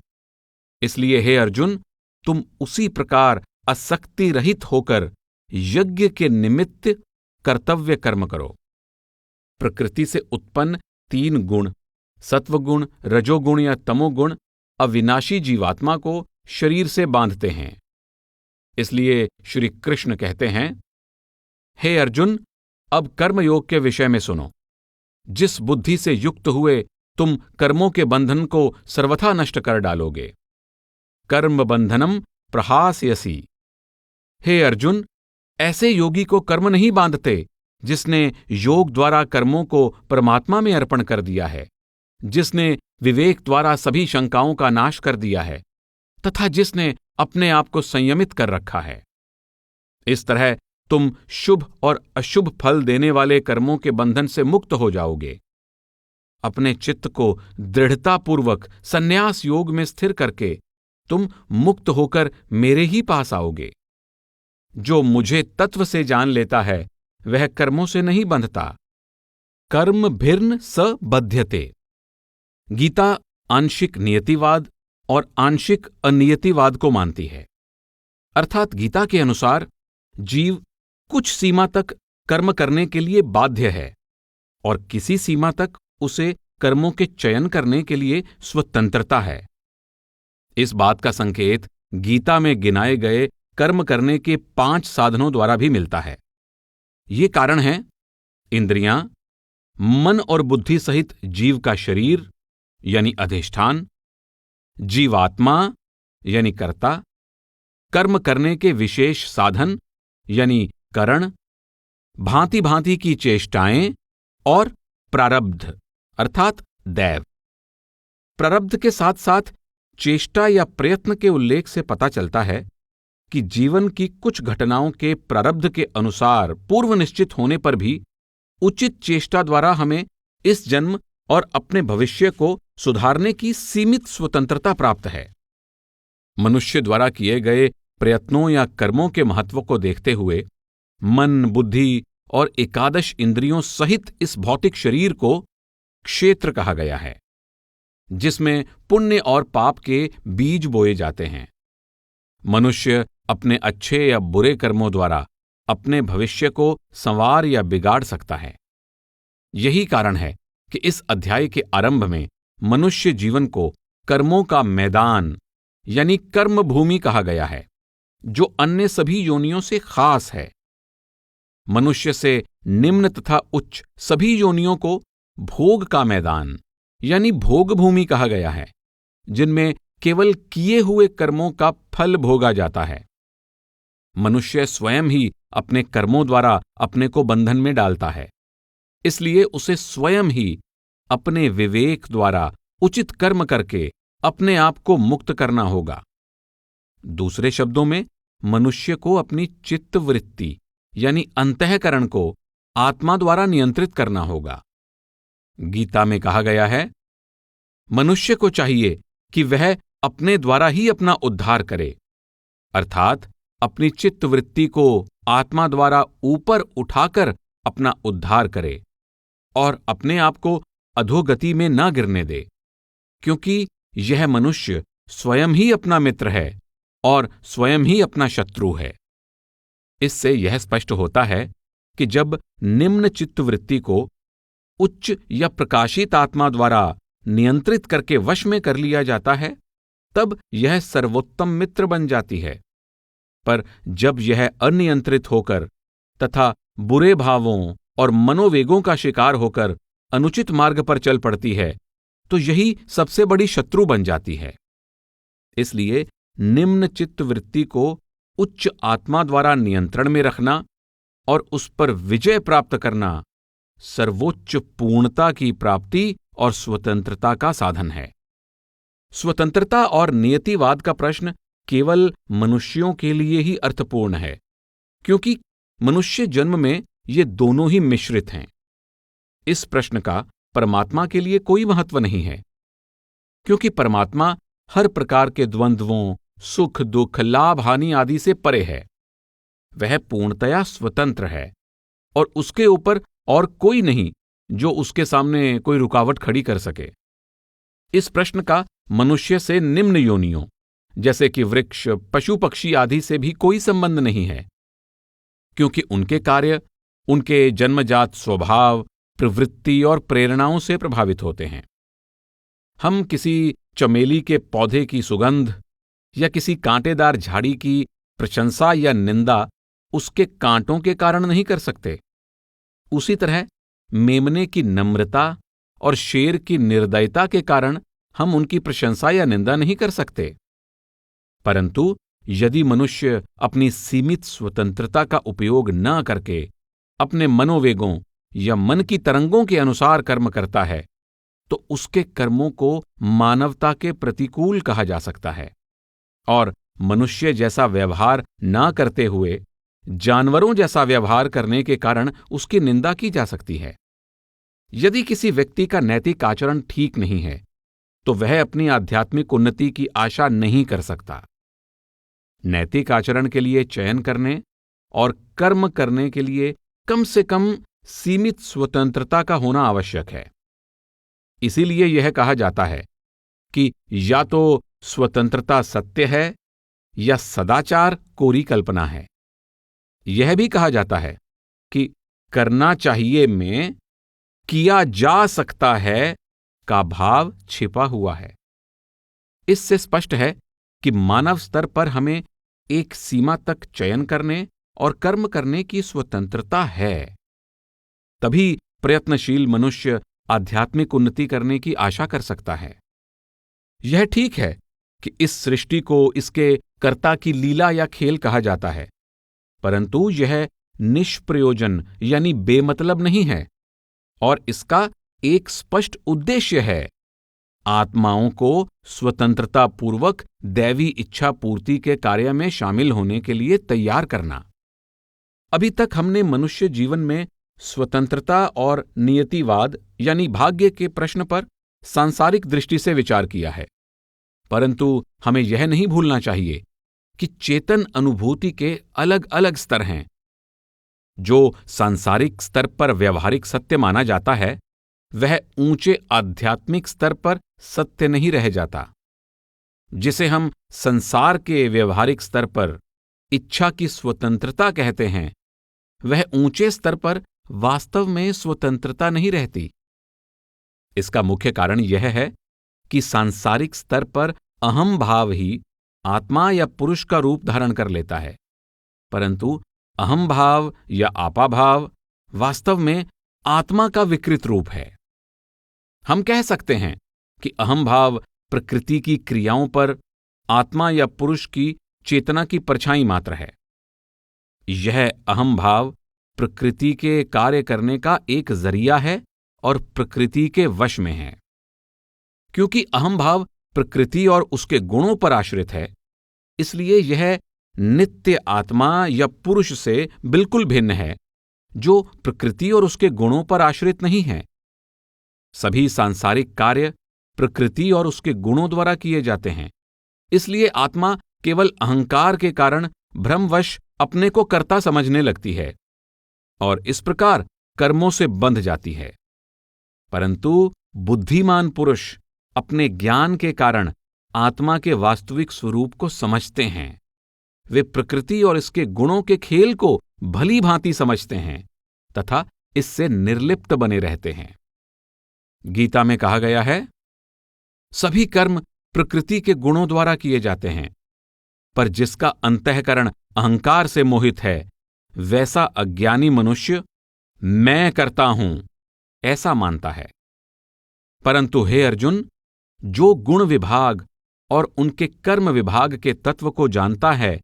इसलिए हे अर्जुन, तुम उसी प्रकार आसक्ति रहित होकर यज्ञ के निमित्त कर्तव्य कर्म करो। प्रकृति से उत्पन्न 3 गुण, सत्वगुण, रजोगुण या तमोगुण, अविनाशी जीवात्मा को शरीर से बांधते हैं। इसलिए श्री कृष्ण कहते हैं, हे अर्जुन, अब कर्मयोग के विषय में सुनो। जिस बुद्धि से युक्त हुए तुम कर्मों के बंधन को सर्वथा नष्ट कर डालोगे। कर्म बंधनम प्रहास्यसि। हे अर्जुन, ऐसे योगी को कर्म नहीं बांधते जिसने योग द्वारा कर्मों को परमात्मा में अर्पण कर दिया है, जिसने विवेक द्वारा सभी शंकाओं का नाश कर दिया है तथा जिसने अपने आप को संयमित कर रखा है। इस तरह तुम शुभ और अशुभ फल देने वाले कर्मों के बंधन से मुक्त हो जाओगे। अपने चित्त को दृढ़तापूर्वक संन्यास योग में स्थिर करके तुम मुक्त होकर मेरे ही पास आओगे। जो मुझे तत्व से जान लेता है वह कर्मों से नहीं बंधता। कर्म भिर्न स बध्यते। गीता आंशिक नियतिवाद और आंशिक अनियतिवाद को मानती है। अर्थात गीता के अनुसार जीव कुछ सीमा तक कर्म करने के लिए बाध्य है और किसी सीमा तक उसे कर्मों के चयन करने के लिए स्वतंत्रता है। इस बात का संकेत गीता में गिनाए गए कर्म करने के 5 साधनों द्वारा भी मिलता है। ये कारण है इंद्रियां, मन और बुद्धि सहित जीव का शरीर यानी अधिष्ठान, जीवात्मा यानी कर्ता, कर्म करने के विशेष साधन यानी करण, भांति भांति की चेष्टाएं और प्रारब्ध अर्थात दैव। प्रारब्ध के साथ साथ चेष्टा या प्रयत्न के उल्लेख से पता चलता है कि जीवन की कुछ घटनाओं के प्रारब्ध के अनुसार पूर्व निश्चित होने पर भी उचित चेष्टा द्वारा हमें इस जन्म और अपने भविष्य को सुधारने की सीमित स्वतंत्रता प्राप्त है। मनुष्य द्वारा किए गए प्रयत्नों या कर्मों के महत्व को देखते हुए मन, बुद्धि और एकादश इंद्रियों सहित इस भौतिक शरीर को क्षेत्र कहा गया है, जिसमें पुण्य और पाप के बीज बोए जाते हैं। मनुष्य अपने अच्छे या बुरे कर्मों द्वारा अपने भविष्य को संवार या बिगाड़ सकता है। यही कारण है कि इस अध्याय के आरंभ में मनुष्य जीवन को कर्मों का मैदान यानी कर्म भूमि कहा गया है, जो अन्य सभी योनियों से खास है। मनुष्य से निम्न तथा उच्च सभी योनियों को भोग का मैदान यानी भोग भूमि कहा गया है, जिनमें केवल किए हुए कर्मों का फल भोगा जाता है। मनुष्य स्वयं ही अपने कर्मों द्वारा अपने को बंधन में डालता है, इसलिए उसे स्वयं ही अपने विवेक द्वारा उचित कर्म करके अपने आप को मुक्त करना होगा। दूसरे शब्दों में, मनुष्य को अपनी चित्तवृत्ति यानी अंतःकरण को आत्मा द्वारा नियंत्रित करना होगा। गीता में कहा गया है, मनुष्य को चाहिए कि वह अपने द्वारा ही अपना उद्धार करे, अर्थात अपनी चित्तवृत्ति को आत्मा द्वारा ऊपर उठाकर अपना उद्धार करे और अपने आप को अधोगति में न गिरने दे, क्योंकि यह मनुष्य स्वयं ही अपना मित्र है और स्वयं ही अपना शत्रु है। इससे यह स्पष्ट होता है कि जब निम्न चित्तवृत्ति को उच्च या प्रकाशित आत्मा द्वारा नियंत्रित करके वश में कर लिया जाता है, तब यह सर्वोत्तम मित्र बन जाती है। पर जब यह अनियंत्रित होकर तथा बुरे भावों और मनोवेगों का शिकार होकर अनुचित मार्ग पर चल पड़ती है, तो यही सबसे बड़ी शत्रु बन जाती है। इसलिए निम्न चित्तवृत्ति को उच्च आत्मा द्वारा नियंत्रण में रखना और उस पर विजय प्राप्त करना सर्वोच्च पूर्णता की प्राप्ति और स्वतंत्रता का साधन है। स्वतंत्रता और नियतिवाद का प्रश्न केवल मनुष्यों के लिए ही अर्थपूर्ण है, क्योंकि मनुष्य जन्म में ये दोनों ही मिश्रित हैं। इस प्रश्न का परमात्मा के लिए कोई महत्व नहीं है, क्योंकि परमात्मा हर प्रकार के द्वंद्वों, सुख दुख, लाभ हानि आदि से परे है। वह पूर्णतया स्वतंत्र है और उसके ऊपर और कोई नहीं जो उसके सामने कोई रुकावट खड़ी कर सके। इस प्रश्न का मनुष्य से निम्न योनियों जैसे कि वृक्ष, पशु पक्षी आदि से भी कोई संबंध नहीं है, क्योंकि उनके कार्य उनके जन्मजात स्वभाव, प्रवृत्ति और प्रेरणाओं से प्रभावित होते हैं। हम किसी चमेली के पौधे की सुगंध या किसी कांटेदार झाड़ी की प्रशंसा या निंदा उसके कांटों के कारण नहीं कर सकते। उसी तरह मेमने की नम्रता और शेर की निर्दयता के कारण हम उनकी प्रशंसा या निंदा नहीं कर सकते। परंतु यदि मनुष्य अपनी सीमित स्वतंत्रता का उपयोग न करके अपने मनोवेगों या मन की तरंगों के अनुसार कर्म करता है, तो उसके कर्मों को मानवता के प्रतिकूल कहा जा सकता है और मनुष्य जैसा व्यवहार न करते हुए जानवरों जैसा व्यवहार करने के कारण उसकी निंदा की जा सकती है। यदि किसी व्यक्ति का नैतिक आचरण ठीक नहीं है, तो वह अपनी आध्यात्मिक उन्नति की आशा नहीं कर सकता। नैतिक आचरण के लिए चयन करने और कर्म करने के लिए कम से कम सीमित स्वतंत्रता का होना आवश्यक है। इसीलिए यह कहा जाता है कि या तो स्वतंत्रता सत्य है या सदाचार कोरी कल्पना है। यह भी कहा जाता है कि करना चाहिए में किया जा सकता है का भाव छिपा हुआ है। इससे स्पष्ट है कि मानव स्तर पर हमें एक सीमा तक चयन करने और कर्म करने की स्वतंत्रता है। तभी प्रयत्नशील मनुष्य आध्यात्मिक उन्नति करने की आशा कर सकता है। यह ठीक है कि इस सृष्टि को इसके कर्ता की लीला या खेल कहा जाता है, परंतु यह निष्प्रयोजन यानी बेमतलब नहीं है और इसका एक स्पष्ट उद्देश्य है, आत्माओं को स्वतंत्रता पूर्वक दैवी इच्छा पूर्ति के कार्य में शामिल होने के लिए तैयार करना। अभी तक हमने मनुष्य जीवन में स्वतंत्रता और नियतिवाद यानी भाग्य के प्रश्न पर सांसारिक दृष्टि से विचार किया है, परंतु हमें यह नहीं भूलना चाहिए कि चेतन अनुभूति के अलग अलग स्तर हैं। जो सांसारिक स्तर पर व्यवहारिक सत्य माना जाता है, वह ऊंचे आध्यात्मिक स्तर पर सत्य नहीं रह जाता। जिसे हम संसार के व्यवहारिक स्तर पर इच्छा की स्वतंत्रता कहते हैं, वह ऊंचे स्तर पर वास्तव में स्वतंत्रता नहीं रहती। इसका मुख्य कारण यह है कि सांसारिक स्तर पर अहम भाव ही आत्मा या पुरुष का रूप धारण कर लेता है, परंतु अहम भाव या आपा भाव वास्तव में आत्मा का विकृत रूप है। हम कह सकते हैं कि अहम भाव प्रकृति की क्रियाओं पर आत्मा या पुरुष की चेतना की परछाई मात्र है। यह अहम भाव प्रकृति के कार्य करने का एक जरिया है और प्रकृति के वश में है। क्योंकि अहम भाव प्रकृति और उसके गुणों पर आश्रित है, इसलिए यह नित्य आत्मा या पुरुष से बिल्कुल भिन्न है, जो प्रकृति और उसके गुणों पर आश्रित नहीं है। सभी सांसारिक कार्य प्रकृति और उसके गुणों द्वारा किए जाते हैं, इसलिए आत्मा केवल अहंकार के कारण भ्रमवश अपने को कर्ता समझने लगती है और इस प्रकार कर्मों से बंध जाती है। परंतु बुद्धिमान पुरुष अपने ज्ञान के कारण आत्मा के वास्तविक स्वरूप को समझते हैं। वे प्रकृति और इसके गुणों के खेल को भली भांति समझते हैं तथा इससे निर्लिप्त बने रहते हैं। गीता में कहा गया है, सभी कर्म प्रकृति के गुणों द्वारा किए जाते हैं, पर जिसका अंतःकरण अहंकार से मोहित है, वैसा अज्ञानी मनुष्य मैं करता हूं ऐसा मानता है। परंतु हे अर्जुन, जो गुण विभाग और उनके कर्म विभाग के तत्व को जानता है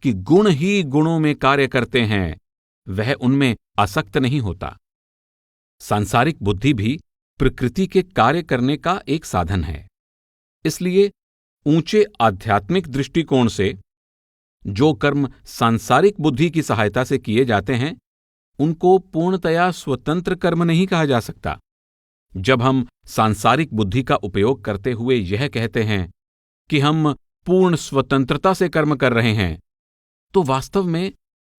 कि गुण ही गुणों में कार्य करते हैं, वह उनमें आसक्त नहीं होता। सांसारिक बुद्धि भी प्रकृति के कार्य करने का एक साधन है। इसलिए ऊंचे आध्यात्मिक दृष्टिकोण से जो कर्म सांसारिक बुद्धि की सहायता से किए जाते हैं, उनको पूर्णतया स्वतंत्र कर्म नहीं कहा जा सकता। जब हम सांसारिक बुद्धि का उपयोग करते हुए यह कहते हैं कि हम पूर्ण स्वतंत्रता से कर्म कर रहे हैं, तो वास्तव में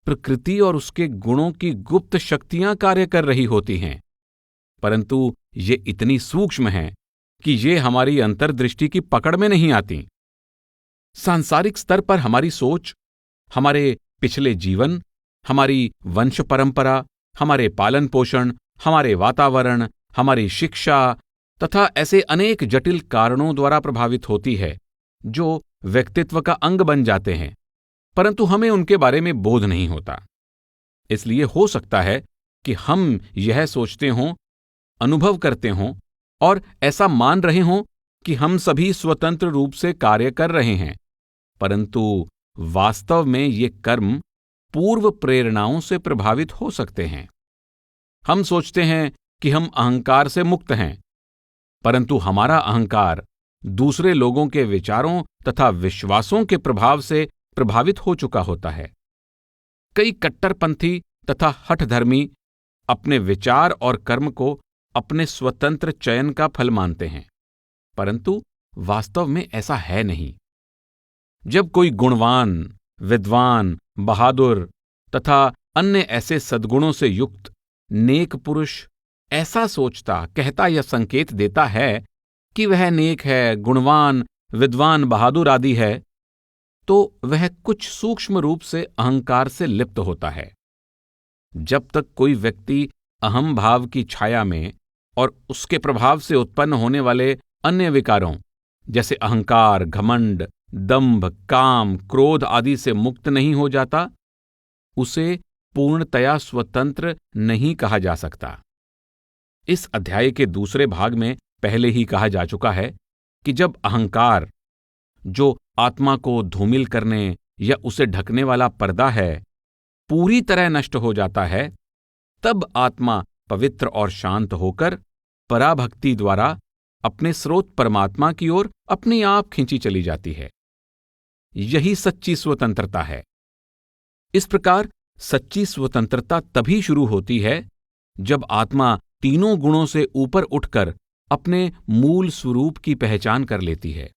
प्रकृति और उसके गुणों की गुप्त शक्तियां कार्य कर रही होती हैं, परंतु ये इतनी सूक्ष्म हैं कि ये हमारी अंतर्दृष्टि की पकड़ में नहीं आती। सांसारिक स्तर पर हमारी सोच, हमारे पिछले जीवन, हमारी वंश परंपरा, हमारे पालन पोषण, हमारे वातावरण, हमारी शिक्षा तथा ऐसे अनेक जटिल कारणों द्वारा प्रभावित होती है, जो व्यक्तित्व का अंग बन जाते हैं, परंतु हमें उनके बारे में बोध नहीं होता। इसलिए हो सकता है कि हम यह सोचते हों, अनुभव करते हों और ऐसा मान रहे हों कि हम सभी स्वतंत्र रूप से कार्य कर रहे हैं, परंतु वास्तव में ये कर्म पूर्व प्रेरणाओं से प्रभावित हो सकते हैं। हम सोचते हैं कि हम अहंकार से मुक्त हैं, परंतु हमारा अहंकार दूसरे लोगों के विचारों तथा विश्वासों के प्रभाव से प्रभावित हो चुका होता है। कई कट्टरपंथी तथा हठधर्मी अपने विचार और कर्म को अपने स्वतंत्र चयन का फल मानते हैं, परंतु वास्तव में ऐसा है नहीं। जब कोई गुणवान, विद्वान, बहादुर तथा अन्य ऐसे सद्गुणों से युक्त नेक पुरुष ऐसा सोचता, कहता या संकेत देता है कि वह नेक है, गुणवान, विद्वान, बहादुर आदि है, तो वह कुछ सूक्ष्म रूप से अहंकार से लिप्त होता है। जब तक कोई व्यक्ति अहम भाव की छाया में और उसके प्रभाव से उत्पन्न होने वाले अन्य विकारों जैसे अहंकार, घमंड, दंभ, काम, क्रोध आदि से मुक्त नहीं हो जाता, उसे पूर्णतया स्वतंत्र नहीं कहा जा सकता। इस अध्याय के दूसरे भाग में पहले ही कहा जा चुका है कि जब अहंकार, जो आत्मा को धूमिल करने या उसे ढकने वाला पर्दा है, पूरी तरह नष्ट हो जाता है, तब आत्मा पवित्र और शांत होकर पराभक्ति द्वारा अपने स्रोत परमात्मा की ओर अपने आप खींची चली जाती है। यही सच्ची स्वतंत्रता है। इस प्रकार सच्ची स्वतंत्रता तभी शुरू होती है जब आत्मा तीनों गुणों से ऊपर उठकर अपने मूल स्वरूप की पहचान कर लेती है।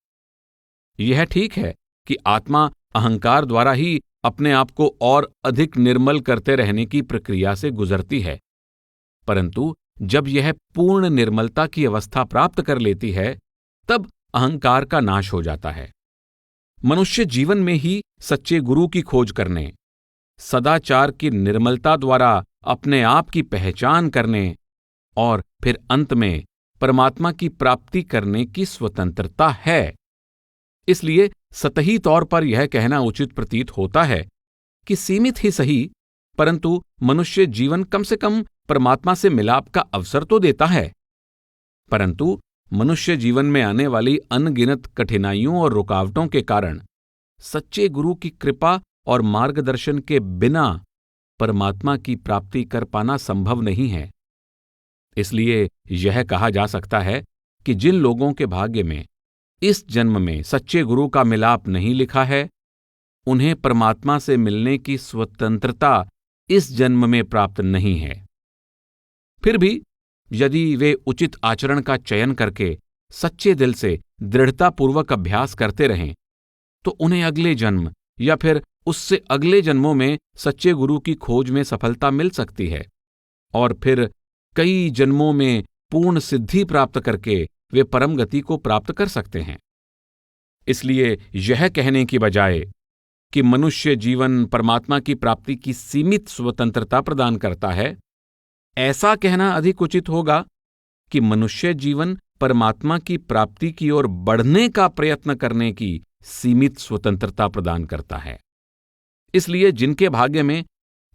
यह ठीक है कि आत्मा अहंकार द्वारा ही अपने आप को और अधिक निर्मल करते रहने की प्रक्रिया से गुजरती है, परंतु जब यह पूर्ण निर्मलता की अवस्था प्राप्त कर लेती है, तब अहंकार का नाश हो जाता है। मनुष्य जीवन में ही सच्चे गुरु की खोज करने, सदाचार की निर्मलता द्वारा अपने आप की पहचान करने और फिर अंत में परमात्मा की प्राप्ति करने की स्वतंत्रता है। इसलिए सतही तौर पर यह कहना उचित प्रतीत होता है कि सीमित ही सही, परंतु मनुष्य जीवन कम से कम परमात्मा से मिलाप का अवसर तो देता है। परंतु मनुष्य जीवन में आने वाली अनगिनत कठिनाइयों और रुकावटों के कारण सच्चे गुरु की कृपा और मार्गदर्शन के बिना परमात्मा की प्राप्ति कर पाना संभव नहीं है। इसलिए यह कहा जा सकता है कि जिन लोगों के भाग्य में इस जन्म में सच्चे गुरु का मिलाप नहीं लिखा है, उन्हें परमात्मा से मिलने की स्वतंत्रता इस जन्म में प्राप्त नहीं है। फिर भी यदि वे उचित आचरण का चयन करके सच्चे दिल से दृढ़तापूर्वक अभ्यास करते रहें, तो उन्हें अगले जन्म या फिर उससे अगले जन्मों में सच्चे गुरु की खोज में सफलता मिल सकती है और फिर कई जन्मों में पूर्ण सिद्धि प्राप्त करके वे परम गति को प्राप्त कर सकते हैं। इसलिए यह कहने की बजाय कि मनुष्य जीवन परमात्मा की प्राप्ति की सीमित स्वतंत्रता प्रदान करता है, ऐसा कहना अधिक उचित होगा कि मनुष्य जीवन परमात्मा की प्राप्ति की ओर बढ़ने का प्रयत्न करने की सीमित स्वतंत्रता प्रदान करता है। इसलिए जिनके भाग्य में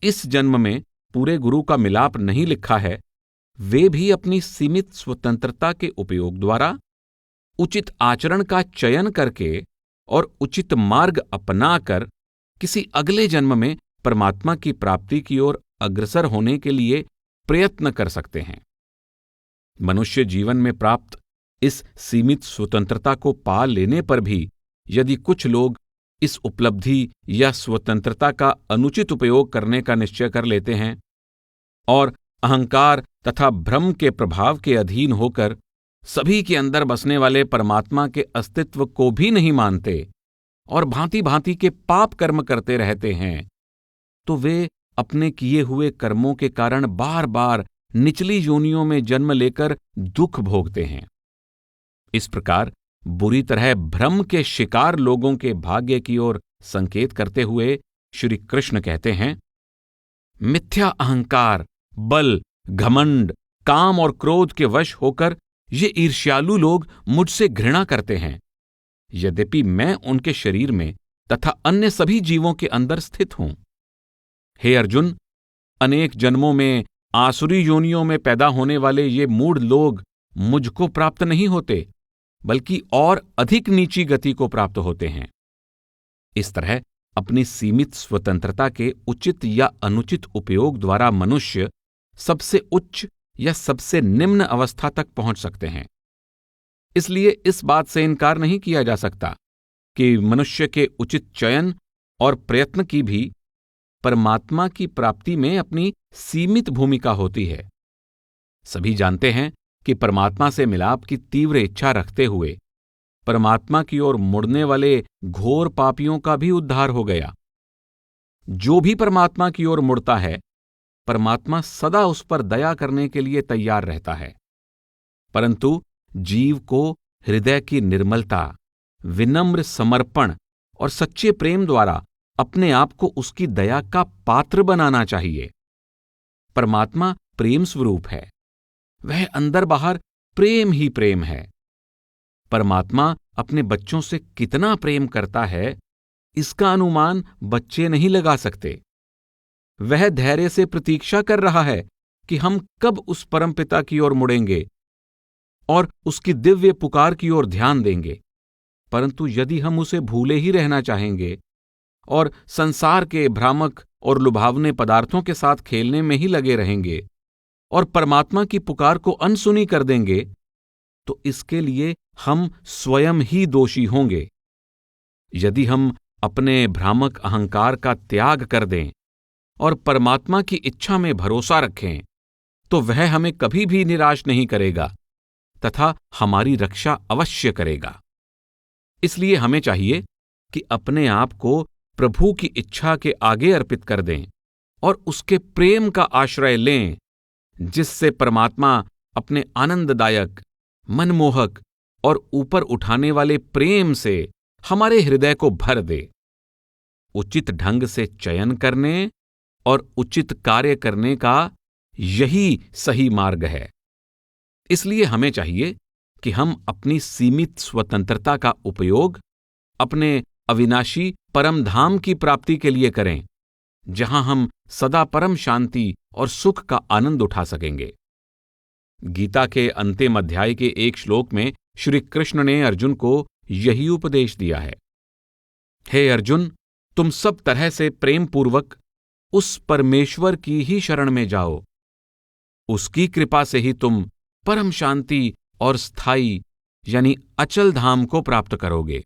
इस जन्म में पूरे गुरु का मिलाप नहीं लिखा है, वे भी अपनी सीमित स्वतंत्रता के उपयोग द्वारा उचित आचरण का चयन करके और उचित मार्ग अपनाकर किसी अगले जन्म में परमात्मा की प्राप्ति की ओर अग्रसर होने के लिए प्रयत्न कर सकते हैं। मनुष्य जीवन में प्राप्त इस सीमित स्वतंत्रता को पा लेने पर भी यदि कुछ लोग इस उपलब्धि या स्वतंत्रता का अनुचित उपयोग करने का निश्चय कर लेते हैं और अहंकार तथा भ्रम के प्रभाव के अधीन होकर सभी के अंदर बसने वाले परमात्मा के अस्तित्व को भी नहीं मानते और भांति भांति के पाप कर्म करते रहते हैं, तो वे अपने किए हुए कर्मों के कारण बार बार निचली योनियों में जन्म लेकर दुख भोगते हैं। इस प्रकार बुरी तरह भ्रम के शिकार लोगों के भाग्य की ओर संकेत करते हुए श्री कृष्ण कहते हैं, मिथ्या अहंकार, बल, घमंड, काम और क्रोध के वश होकर ये ईर्ष्यालु लोग मुझसे घृणा करते हैं, यद्यपि मैं उनके शरीर में तथा अन्य सभी जीवों के अंदर स्थित हूं। हे अर्जुन, अनेक जन्मों में आसुरी योनियों में पैदा होने वाले ये मूढ़ लोग मुझको प्राप्त नहीं होते, बल्कि और अधिक नीची गति को प्राप्त होते हैं। इस तरह अपनी सीमित स्वतंत्रता के उचित या अनुचित उपयोग द्वारा मनुष्य सबसे उच्च या सबसे निम्न अवस्था तक पहुंच सकते हैं। इसलिए इस बात से इनकार नहीं किया जा सकता कि मनुष्य के उचित चयन और प्रयत्न की भी परमात्मा की प्राप्ति में अपनी सीमित भूमिका होती है। सभी जानते हैं कि परमात्मा से मिलाप की तीव्र इच्छा रखते हुए परमात्मा की ओर मुड़ने वाले घोर पापियों का भी उद्धार हो गया। जो भी परमात्मा की ओर मुड़ता है, परमात्मा सदा उस पर दया करने के लिए तैयार रहता है, परंतु जीव को हृदय की निर्मलता, विनम्र समर्पण और सच्चे प्रेम द्वारा अपने आप को उसकी दया का पात्र बनाना चाहिए। परमात्मा प्रेम स्वरूप है, वह अंदर बाहर प्रेम ही प्रेम है। परमात्मा अपने बच्चों से कितना प्रेम करता है, इसका अनुमान बच्चे नहीं लगा सकते। वह धैर्य से प्रतीक्षा कर रहा है कि हम कब उस परमपिता की ओर मुड़ेंगे और उसकी दिव्य पुकार की ओर ध्यान देंगे। परंतु यदि हम उसे भूले ही रहना चाहेंगे और संसार के भ्रामक और लुभावने पदार्थों के साथ खेलने में ही लगे रहेंगे और परमात्मा की पुकार को अनसुनी कर देंगे, तो इसके लिए हम स्वयं ही दोषी होंगे। यदि हम अपने भ्रामक अहंकार का त्याग कर दें और परमात्मा की इच्छा में भरोसा रखें, तो वह हमें कभी भी निराश नहीं करेगा तथा हमारी रक्षा अवश्य करेगा। इसलिए हमें चाहिए कि अपने आप को प्रभु की इच्छा के आगे अर्पित कर दें और उसके प्रेम का आश्रय लें, जिससे परमात्मा अपने आनंददायक, मनमोहक और ऊपर उठाने वाले प्रेम से हमारे हृदय को भर दे। उचित ढंग से चयन करने और उचित कार्य करने का यही सही मार्ग है। इसलिए हमें चाहिए कि हम अपनी सीमित स्वतंत्रता का उपयोग अपने अविनाशी परम धाम की प्राप्ति के लिए करें, जहां हम सदा परम शांति और सुख का आनंद उठा सकेंगे। गीता के अंतिम अध्याय के एक श्लोक में श्री कृष्ण ने अर्जुन को यही उपदेश दिया है। हे अर्जुन, तुम सब तरह से प्रेम पूर्वक उस परमेश्वर की ही शरण में जाओ। उसकी कृपा से ही तुम परम शांति और स्थायी यानी अचल धाम को प्राप्त करोगे।